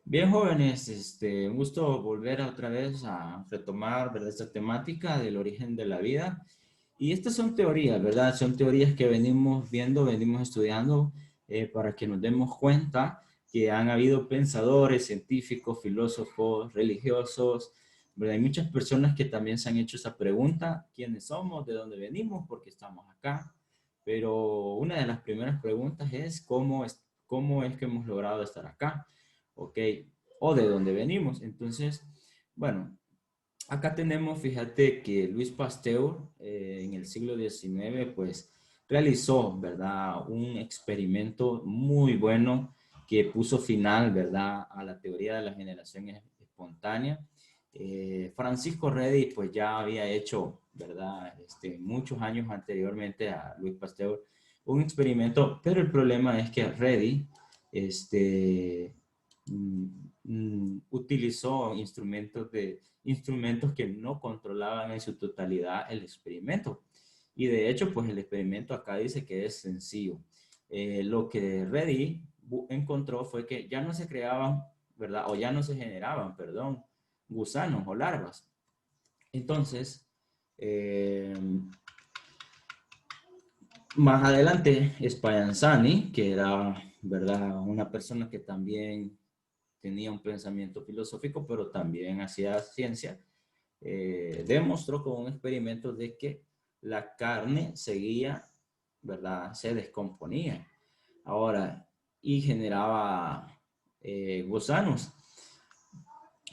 Bien, jóvenes, un gusto volver otra vez a retomar, ¿verdad? Esta temática del origen de la vida. Y estas son teorías, ¿verdad? Son teorías que venimos viendo, venimos estudiando para que nos demos cuenta que han habido pensadores, científicos, filósofos, religiosos, ¿verdad? Hay muchas personas que también se han hecho esa pregunta: ¿quiénes somos? ¿De dónde venimos? ¿Por qué estamos acá? Pero una de las primeras preguntas es: cómo es que hemos logrado estar acá? ¿Ok? O de dónde venimos. Entonces, bueno, acá tenemos, fíjate que Luis Pasteur en el siglo XIX, pues realizó, ¿verdad? Un experimento muy bueno que puso final, ¿verdad? A la teoría de la generación espontánea. Francisco Redi, pues ya había hecho, ¿verdad? Muchos años anteriormente a Luis Pasteur, un experimento, pero el problema es que Redi, este, mm, utilizó instrumentos que no controlaban en su totalidad el experimento. Y de hecho, pues el experimento acá dice que es sencillo. Lo que Reddy encontró fue que ya no se creaban, ¿verdad? O ya no se generaban, perdón, gusanos o larvas. Entonces, eh, más adelante, Spallanzani, que era, ¿verdad?, una persona que también tenía un pensamiento filosófico, pero también hacía ciencia, demostró con un experimento de que la carne seguía, ¿verdad? Se descomponía. Ahora, y generaba gusanos.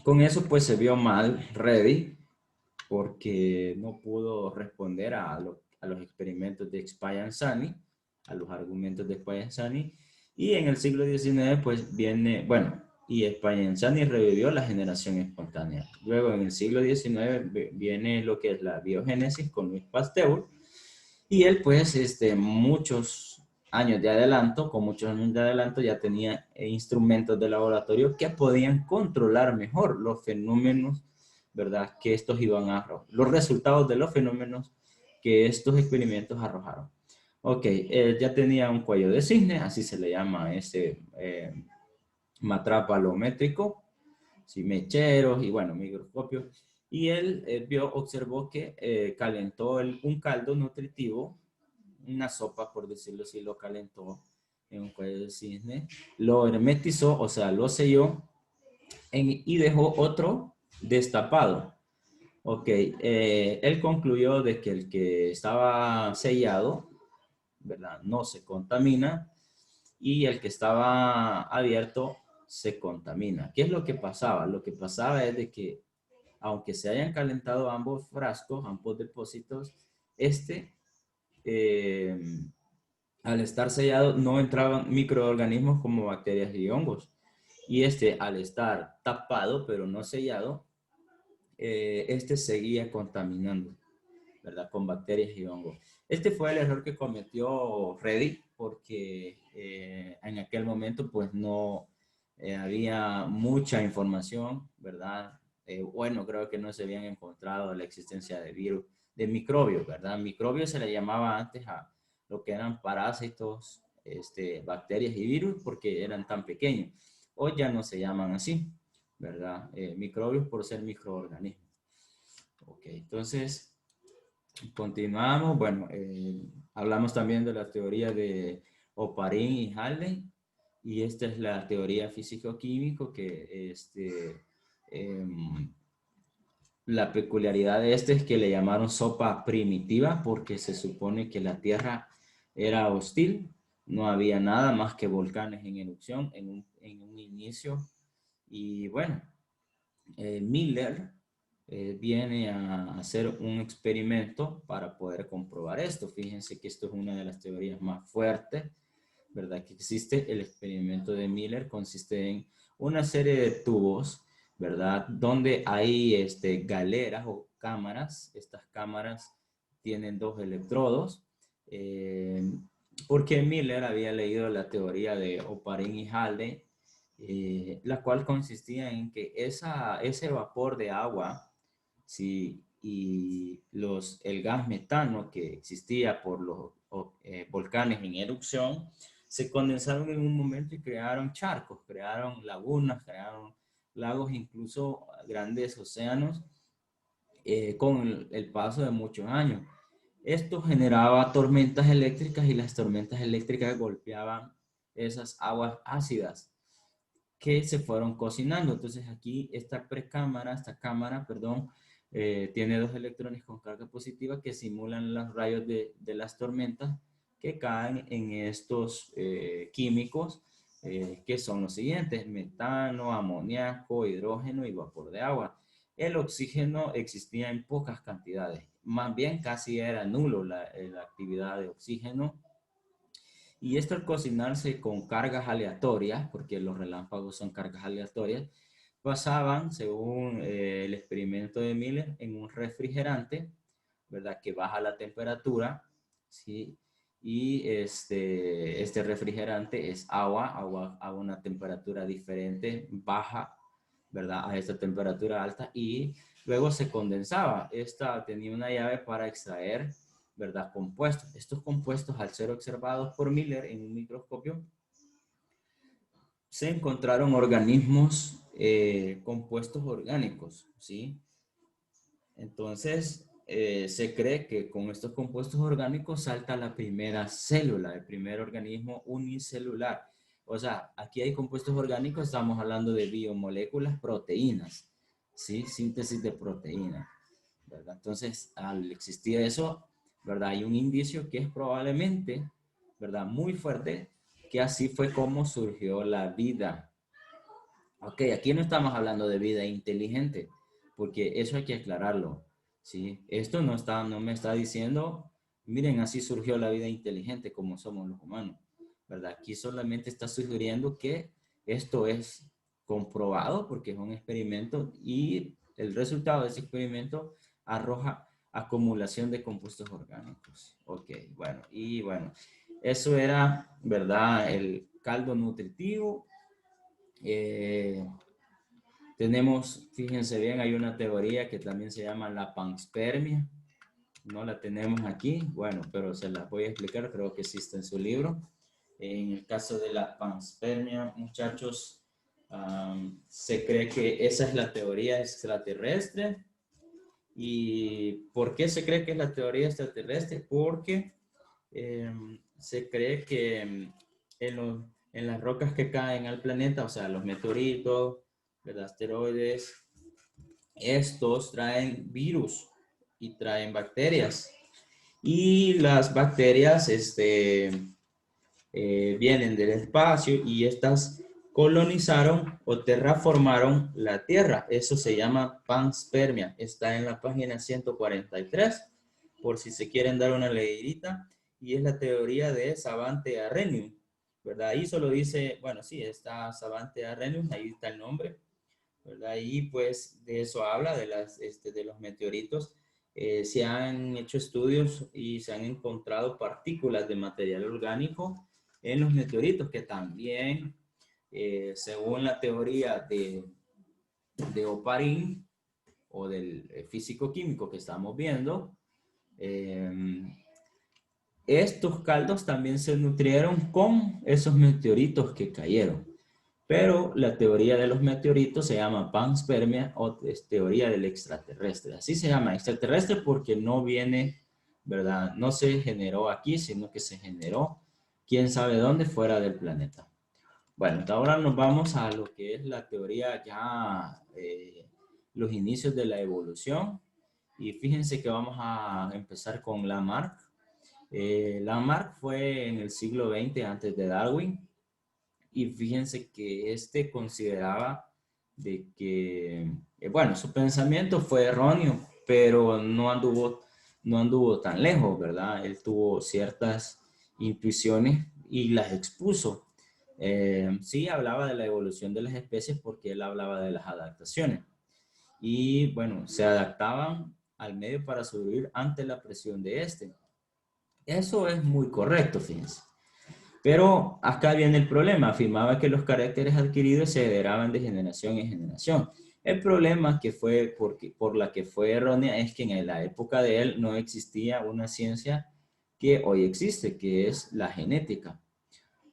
Con eso, pues se vio mal Reddy, porque no pudo responder a los experimentos de Spallanzani, a los argumentos de Spallanzani. Y en el siglo XIX, pues viene, bueno, y Spallanzani revivió la generación espontánea. Luego, en el siglo XIX, viene lo que es la biogénesis con Luis Pasteur. Y él, pues, muchos años de adelanto, con muchos años de adelanto, ya tenía instrumentos de laboratorio que podían controlar mejor los fenómenos, ¿verdad? Que estos iban a arrojar, los resultados de los fenómenos que estos experimentos arrojaron. Ok, ya tenía un cuello de cisne, así se le llama ese matrapa balométrico, sí, mecheros y bueno, microscopios. Y él observó que calentó un caldo nutritivo, una sopa, por decirlo así, lo calentó en un cuello de cisne, lo hermetizó, o sea, lo selló y dejó otro destapado. Ok, él concluyó de que el que estaba sellado, ¿verdad? No se contamina, y el que estaba abierto se contamina. ¿Qué es lo que pasaba? Lo que pasaba es de que, aunque se hayan calentado ambos frascos, ambos depósitos, este, eh, al estar sellado, no entraban microorganismos como bacterias y hongos. Y al estar tapado, pero no sellado, seguía contaminando, ¿verdad? Con bacterias y hongos. Este fue el error que cometió Reddy, porque en aquel momento pues no había mucha información, ¿verdad? Bueno, creo que no se habían encontrado la existencia de virus, de microbios, ¿verdad? Microbios se le llamaba antes a lo que eran parásitos, bacterias y virus, porque eran tan pequeños. Hoy ya no se llaman así, ¿verdad? Microbios por ser microorganismos. Ok, entonces continuamos. Bueno, hablamos también de la teoría de Oparin y Halley, y esta es la teoría físico-químico que la peculiaridad de este es que le llamaron sopa primitiva porque se supone que la Tierra era hostil, no había nada más que volcanes en erupción en un inicio. Y bueno, Miller viene a hacer un experimento para poder comprobar esto. Fíjense que esto es una de las teorías más fuertes, ¿verdad? Que existe. El experimento de Miller consiste en una serie de tubos, ¿verdad? Donde hay galeras o cámaras. Estas cámaras tienen dos electrodos. eh, Porque Miller había leído la teoría de Oparin y Halley, la cual consistía en que ese vapor de agua, sí, y el gas metano que existía por los volcanes en erupción, se condensaron en un momento y crearon charcos, crearon lagunas, crearon lagos, incluso grandes océanos, con el paso de muchos años. Esto generaba tormentas eléctricas y las tormentas eléctricas golpeaban esas aguas ácidas que se fueron cocinando. Entonces aquí esta cámara, perdón, tiene dos electrones con carga positiva que simulan los rayos de las tormentas que caen en estos químicos que son los siguientes: metano, amoníaco, hidrógeno y vapor de agua. El oxígeno existía en pocas cantidades, más bien casi era nulo la actividad de oxígeno. Y esto al cocinarse con cargas aleatorias, porque los relámpagos son cargas aleatorias, pasaban, según el experimento de Miller, en un refrigerante, ¿verdad? Que baja la temperatura, ¿sí? Y este refrigerante es agua a una temperatura diferente, baja, ¿verdad? A esta temperatura alta, y luego se condensaba. Esta tenía una llave para extraer, ¿verdad? Compuestos. Estos compuestos, al ser observados por Miller en un microscopio, se encontraron organismos, compuestos orgánicos, ¿sí? Entonces, se cree que con estos compuestos orgánicos salta la primera célula, el primer organismo unicelular. O sea, aquí hay compuestos orgánicos, estamos hablando de biomoléculas, proteínas, ¿sí? Síntesis de proteínas, ¿verdad? Entonces, al existir eso, ¿verdad? Hay un indicio que es probablemente, ¿verdad? Muy fuerte, que así fue como surgió la vida. Ok, aquí no estamos hablando de vida inteligente, porque eso hay que aclararlo, ¿sí? Esto no me está diciendo, miren, así surgió la vida inteligente como somos los humanos, ¿verdad? Aquí solamente está sugiriendo que esto es comprobado porque es un experimento y el resultado de ese experimento arroja acumulación de compuestos orgánicos. Ok, bueno, eso era, ¿verdad? El caldo nutritivo. Eh, Tenemos, fíjense bien, hay una teoría que también se llama la panspermia. No la tenemos aquí, bueno, pero se la voy a explicar, creo que existe en su libro. En el caso de la panspermia, muchachos, se cree que esa es la teoría extraterrestre. ¿Y por qué se cree que es la teoría extraterrestre? Porque se cree que en las rocas que caen al planeta, o sea, los meteoritos, los asteroides, estos traen virus y traen bacterias. Y las bacterias vienen del espacio y estas colonizaron o terraformaron la Tierra. Eso se llama panspermia. Está en la página 143, por si se quieren dar una leidita. Y es la teoría de Savante Arrhenius, ¿verdad? Ahí solo dice, bueno, sí, está Savante Arrhenius, ahí está el nombre, ¿verdad? Y pues de eso habla, de los meteoritos. Se han hecho estudios y se han encontrado partículas de material orgánico en los meteoritos que también, según la teoría de Oparin o del físico-químico que estamos viendo, eh, estos caldos también se nutrieron con esos meteoritos que cayeron. Pero la teoría de los meteoritos se llama panspermia o es teoría del extraterrestre. Así se llama extraterrestre porque no viene, ¿verdad? No se generó aquí, sino que se generó quién sabe dónde, fuera del planeta. Bueno, ahora nos vamos a lo que es la teoría ya, los inicios de la evolución. Y fíjense que vamos a empezar con Lamarck. Lamarck fue en el siglo XX antes de Darwin. Y fíjense que consideraba de que, bueno, su pensamiento fue erróneo, pero no anduvo tan lejos, ¿verdad? Él tuvo ciertas intuiciones y las expuso. Sí, hablaba de la evolución de las especies porque él hablaba de las adaptaciones. Y bueno, se adaptaban al medio para sobrevivir ante la presión de este. Eso es muy correcto, fíjense. Pero acá viene el problema. Afirmaba que los caracteres adquiridos se heredaban de generación en generación. El problema que fue por la que fue errónea es que en la época de él no existía una ciencia que hoy existe, que es la genética.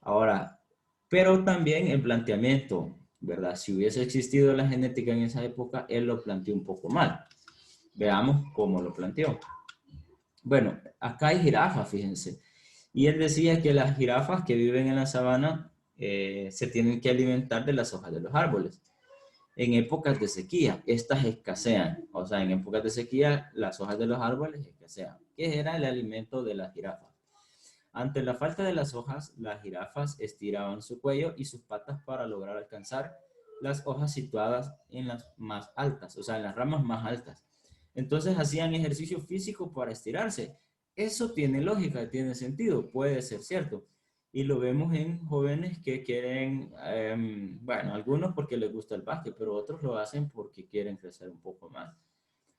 Ahora, pero también el planteamiento, ¿verdad? Si hubiese existido la genética en esa época, él lo planteó un poco mal. Veamos cómo lo planteó. Bueno, acá hay jirafas, fíjense. Y él decía que las jirafas que viven en la sabana se tienen que alimentar de las hojas de los árboles. En épocas de sequía, estas escasean. O sea, en épocas de sequía, las hojas de los árboles escasean. ¿Qué era el alimento de las jirafas? Ante la falta de las hojas, las jirafas estiraban su cuello y sus patas para lograr alcanzar las hojas situadas en las más altas, o sea, en las ramas más altas. Entonces hacían ejercicio físico para estirarse. Eso tiene lógica, tiene sentido, puede ser cierto. Y lo vemos en jóvenes que quieren, bueno, algunos porque les gusta el básquet, pero otros lo hacen porque quieren crecer un poco más.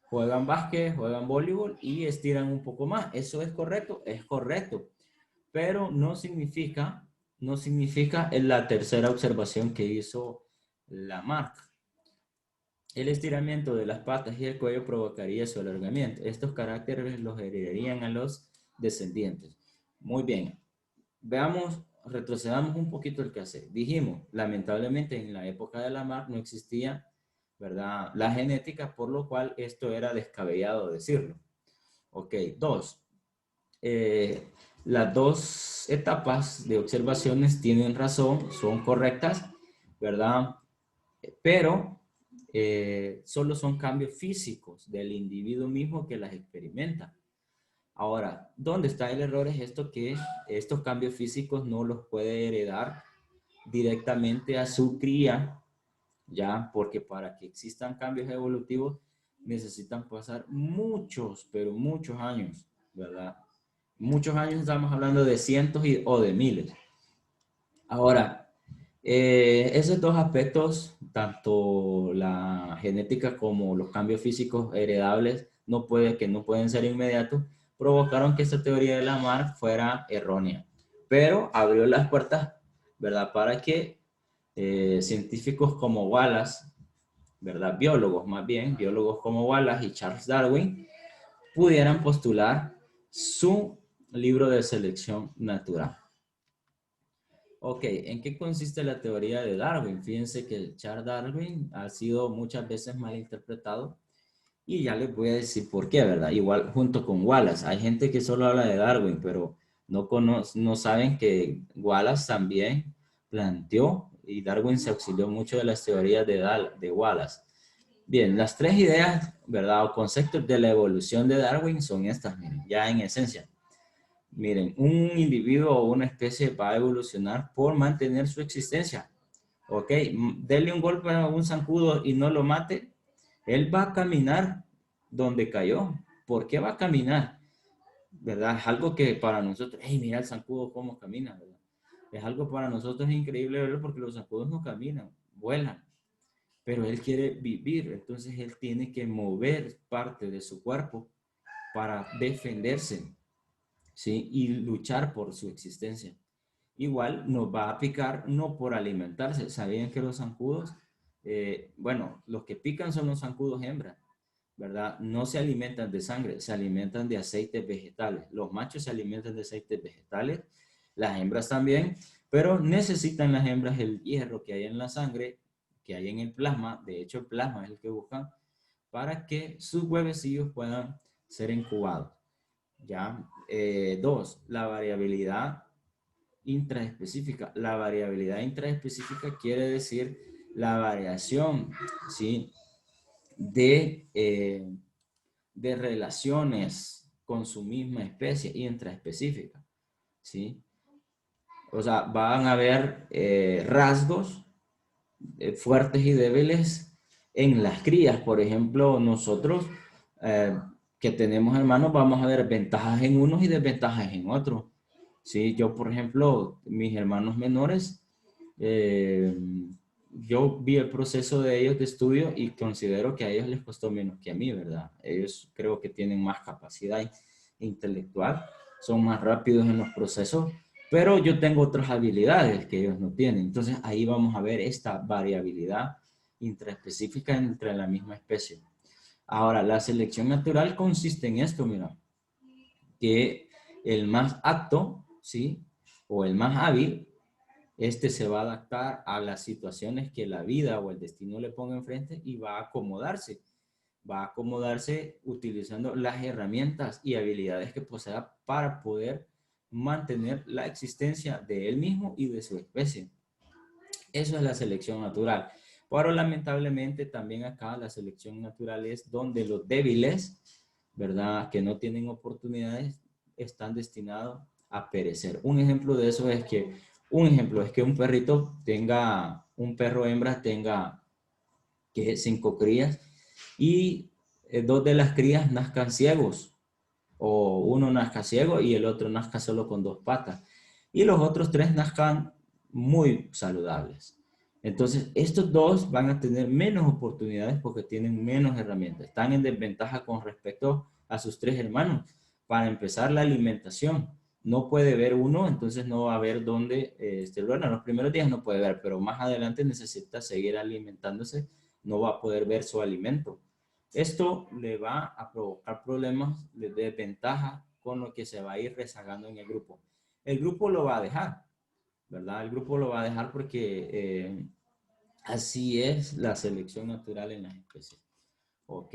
Juegan básquet, juegan voleibol y estiran un poco más. ¿Eso es correcto? Es correcto, pero no significa en la tercera observación que hizo Lamarck. El estiramiento de las patas y el cuello provocaría su alargamiento. Estos caracteres los heredarían a los descendientes. Muy bien. Veamos, retrocedamos un poquito el cassette. Dijimos, lamentablemente en la época de Lamarck no existía, ¿verdad?, la genética, por lo cual esto era descabellado decirlo. Ok, dos. Las dos etapas de observaciones tienen razón, son correctas, ¿verdad? Pero solo son cambios físicos del individuo mismo que las experimenta. Ahora, ¿dónde está el error? Es esto, que estos cambios físicos no los puede heredar directamente a su cría, ¿ya? Porque para que existan cambios evolutivos necesitan pasar muchos, pero muchos años, ¿verdad? Muchos años, estamos hablando de cientos o de miles. Ahora, esos dos aspectos, tanto la genética como los cambios físicos heredables, que no pueden ser inmediatos, provocaron que esta teoría de Lamarck fuera errónea. Pero abrió las puertas, ¿verdad?, para que científicos como Wallace, ¿verdad?, biólogos más bien, biólogos como Wallace y Charles Darwin, pudieran postular su libro de selección natural. Ok, ¿en qué consiste la teoría de Darwin? Fíjense que Charles Darwin ha sido muchas veces mal interpretado y ya les voy a decir por qué, ¿verdad? Igual junto con Wallace. Hay gente que solo habla de Darwin, pero no saben que Wallace también planteó y Darwin se auxilió mucho de las teorías de Wallace. Bien, las tres ideas, ¿verdad?, o conceptos de la evolución de Darwin son estas, miren, ya en esencia. Miren, un individuo o una especie va a evolucionar por mantener su existencia. Ok, dele un golpe a un zancudo y no lo mate, él va a caminar donde cayó. ¿Por qué va a caminar? ¿Verdad? Es algo que para nosotros, hey, mira el zancudo cómo camina, ¿verdad? Es algo para nosotros increíble verlo porque los zancudos no caminan, vuelan. Pero él quiere vivir, entonces él tiene que mover parte de su cuerpo para defenderse, ¿sí?, y luchar por su existencia. Igual nos va a picar no por alimentarse. ¿Sabían que los zancudos, bueno, los que pican son los zancudos hembras, ¿verdad? No se alimentan de sangre, se alimentan de aceites vegetales. Los machos se alimentan de aceites vegetales, las hembras también, pero necesitan las hembras el hierro que hay en la sangre, que hay en el plasma. De hecho, el plasma es el que buscan para que sus huevecillos puedan ser incubados. ¿Ya? Dos, la variabilidad intraespecífica. La variabilidad intraespecífica quiere decir la variación, ¿sí?, de relaciones con su misma especie intraespecífica, ¿sí? O sea, van a haber rasgos fuertes y débiles en las crías. Por ejemplo, nosotros que tenemos hermanos vamos a ver ventajas en unos y desventajas en otros. Sí, yo, por ejemplo, mis hermanos menores, eh, yo vi el proceso de ellos de estudio y considero que a ellos les costó menos que a mí, ¿verdad? Ellos creo que tienen más capacidad intelectual, son más rápidos en los procesos, pero yo tengo otras habilidades que ellos no tienen. Entonces ahí vamos a ver esta variabilidad intraespecífica entre la misma especie. Ahora, la selección natural consiste en esto, mira, que el más apto, ¿sí?, o el más hábil este se va a adaptar a las situaciones que la vida o el destino le ponga enfrente y va a acomodarse. Va a acomodarse utilizando las herramientas y habilidades que posea para poder mantener la existencia de él mismo y de su especie. Eso es la selección natural. Pero lamentablemente también acá la selección natural es donde los débiles, ¿verdad? Que no tienen oportunidades, están destinados a perecer. Un ejemplo es que un perrito tenga, un perro hembra tenga que 5 crías y 2 de las crías nazcan ciegos, o uno nazca ciego y el otro nazca solo con 2 patas, y los otros 3 nazcan muy saludables. Entonces, estos 2 van a tener menos oportunidades porque tienen menos herramientas. Están en desventaja con respecto a sus 3 hermanos. Para empezar, la alimentación. No puede ver uno, entonces no va a ver dónde, bueno, en los primeros días no puede ver, pero más adelante necesita seguir alimentándose, no va a poder ver su alimento. Esto le va a provocar problemas de desventaja con lo que se va a ir rezagando en el grupo. El grupo lo va a dejar, ¿verdad? El grupo lo va a dejar porque así es la selección natural en las especies. Ok.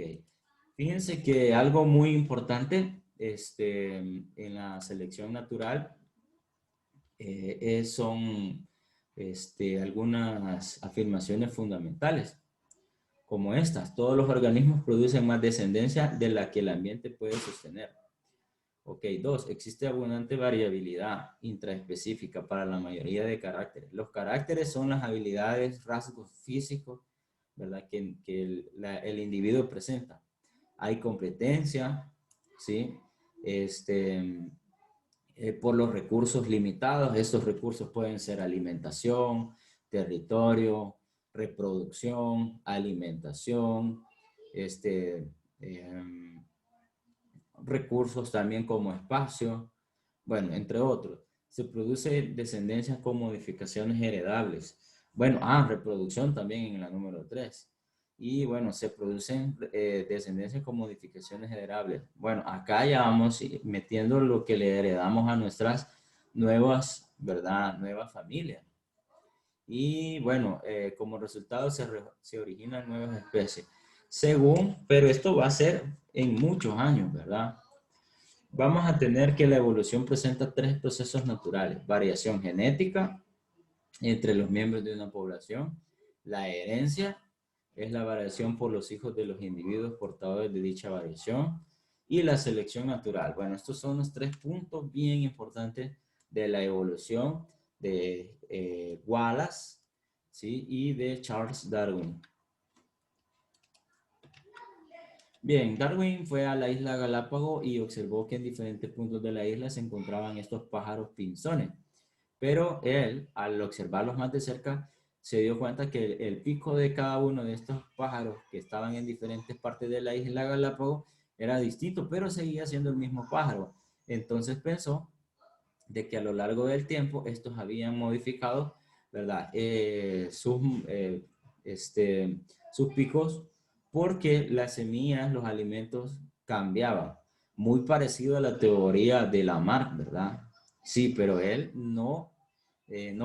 Fíjense que algo muy importante en la selección natural son algunas afirmaciones fundamentales como estas. Todos los organismos producen más descendencia de la que el ambiente puede sostener. Ok, 2. Existe abundante variabilidad intraespecífica para la mayoría de caracteres. Los caracteres son las habilidades, rasgos físicos, ¿verdad? Que el individuo presenta. Hay competencia, ¿sí? Por los recursos limitados. Estos recursos pueden ser alimentación, territorio, reproducción, alimentación, eh, recursos también como espacio, bueno, entre otros. Se produce descendencia con modificaciones heredables. Bueno, reproducción también en la número 3. Y bueno, se producen descendencias con modificaciones heredables. Bueno, acá ya vamos metiendo lo que le heredamos a nuestras nuevas, ¿verdad? Nuevas familias. Y bueno, como resultado se originan nuevas especies. Pero esto va a ser en muchos años, ¿verdad? Vamos a tener que la evolución presenta 3 procesos naturales: variación genética entre los miembros de una población, la herencia es la variación por los hijos de los individuos portadores de dicha variación, y la selección natural. Bueno, estos son los 3 puntos bien importantes de la evolución de Wallace, ¿sí? Y de Charles Darwin. Bien, Darwin fue a la isla Galápago y observó que en diferentes puntos de la isla se encontraban estos pájaros pinzones. Pero él, al observarlos más de cerca, se dio cuenta que el pico de cada uno de estos pájaros que estaban en diferentes partes de la isla Galápago era distinto, pero seguía siendo el mismo pájaro. Entonces pensó de que a lo largo del tiempo estos habían modificado, ¿verdad? Sus picos, porque las semillas, los alimentos cambiaban. Muy parecido a la teoría de Lamarck, ¿verdad? Sí, pero él no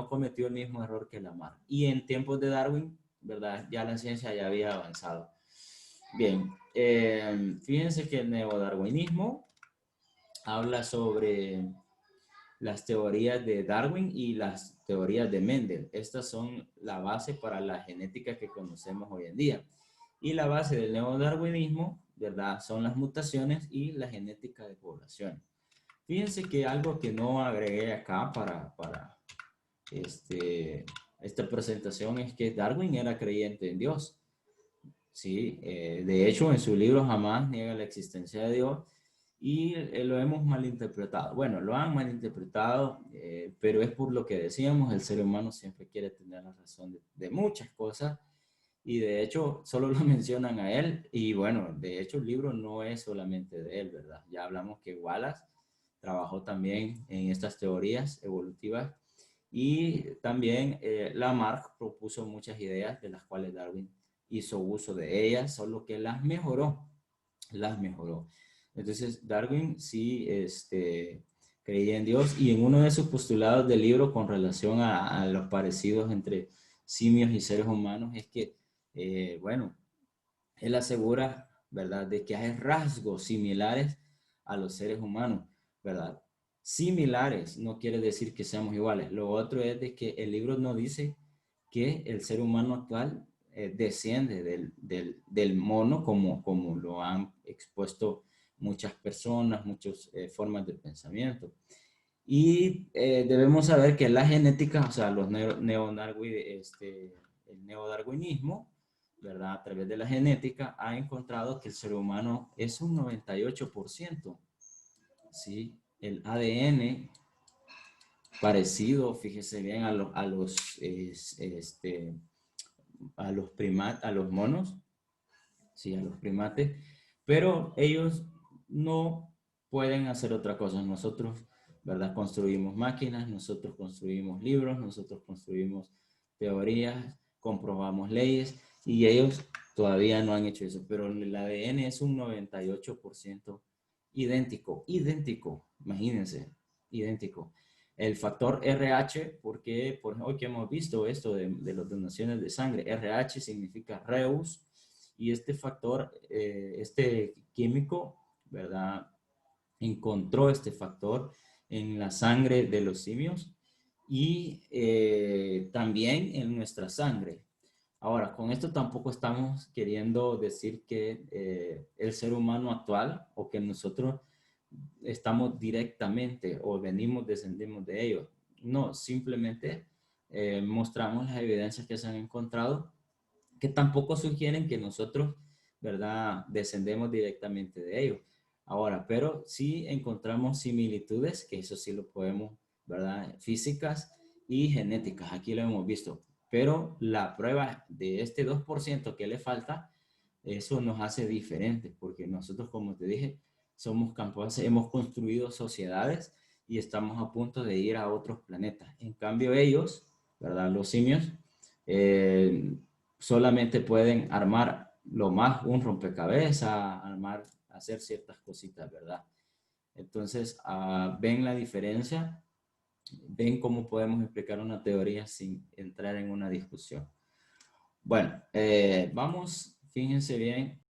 cometió el mismo error que Lamarck. Y en tiempos de Darwin, ¿verdad? Ya la ciencia ya había avanzado. Bien, fíjense que el neodarwinismo habla sobre las teorías de Darwin y las teorías de Mendel. Estas son la base para la genética que conocemos hoy en día. Y la base del neodarwinismo, ¿verdad? Son las mutaciones y la genética de población. Fíjense que algo que no agregué acá para esta presentación es que Darwin era creyente en Dios. Sí, de hecho, en su libro jamás niega la existencia de Dios y lo hemos malinterpretado. Bueno, lo han malinterpretado, pero es por lo que decíamos, el ser humano siempre quiere tener la razón de muchas cosas y de hecho solo lo mencionan a él y bueno, de hecho el libro no es solamente de él, ¿verdad? Ya hablamos que Wallace trabajó también en estas teorías evolutivas y también Lamarck propuso muchas ideas de las cuales Darwin hizo uso de ellas, solo que las mejoró. Entonces, Darwin sí creía en Dios, y en uno de sus postulados del libro con relación a los parecidos entre simios y seres humanos es que, bueno, él asegura, ¿verdad?, de que hay rasgos similares a los seres humanos, ¿verdad? Similares no quiere decir que seamos iguales. Lo otro es de que el libro no dice que el ser humano actual desciende del mono como lo han expuesto muchas personas, muchas formas de pensamiento. Y debemos saber que la genética, o sea, el neodarwinismo, ¿verdad? A través de la genética ha encontrado que el ser humano es un 98%, ¿sí? El ADN parecido, fíjese bien, a los monos, ¿sí? A los primates, pero ellos no pueden hacer otra cosa. Nosotros, ¿verdad? Construimos máquinas, nosotros construimos libros, nosotros construimos teorías, comprobamos leyes y ellos todavía no han hecho eso, pero el ADN es un 98% idéntico, idéntico, imagínense, idéntico. El factor RH, porque por hoy que hemos visto esto de las donaciones de sangre, RH significa Reus, y este factor, este químico, ¿verdad? Encontró este factor en la sangre de los simios y también en nuestra sangre. Ahora, con esto tampoco estamos queriendo decir que el ser humano actual o que nosotros estamos directamente o descendemos de ellos. No, simplemente mostramos las evidencias que se han encontrado que tampoco sugieren que nosotros, ¿verdad?, descendemos directamente de ellos. Ahora, pero sí encontramos similitudes, que eso sí lo podemos, ¿verdad?, físicas y genéticas, aquí lo hemos visto. Pero la prueba de este 2% que le falta, eso nos hace diferentes, porque nosotros, como te dije, somos capaces, hemos construido sociedades y estamos a punto de ir a otros planetas. En cambio, ellos, ¿verdad?, los simios, eh, solamente pueden armar lo más un rompecabezas, armar, hacer ciertas cositas, ¿verdad? Entonces, ven la diferencia, ven cómo podemos explicar una teoría sin entrar en una discusión. Bueno, vamos, fíjense bien,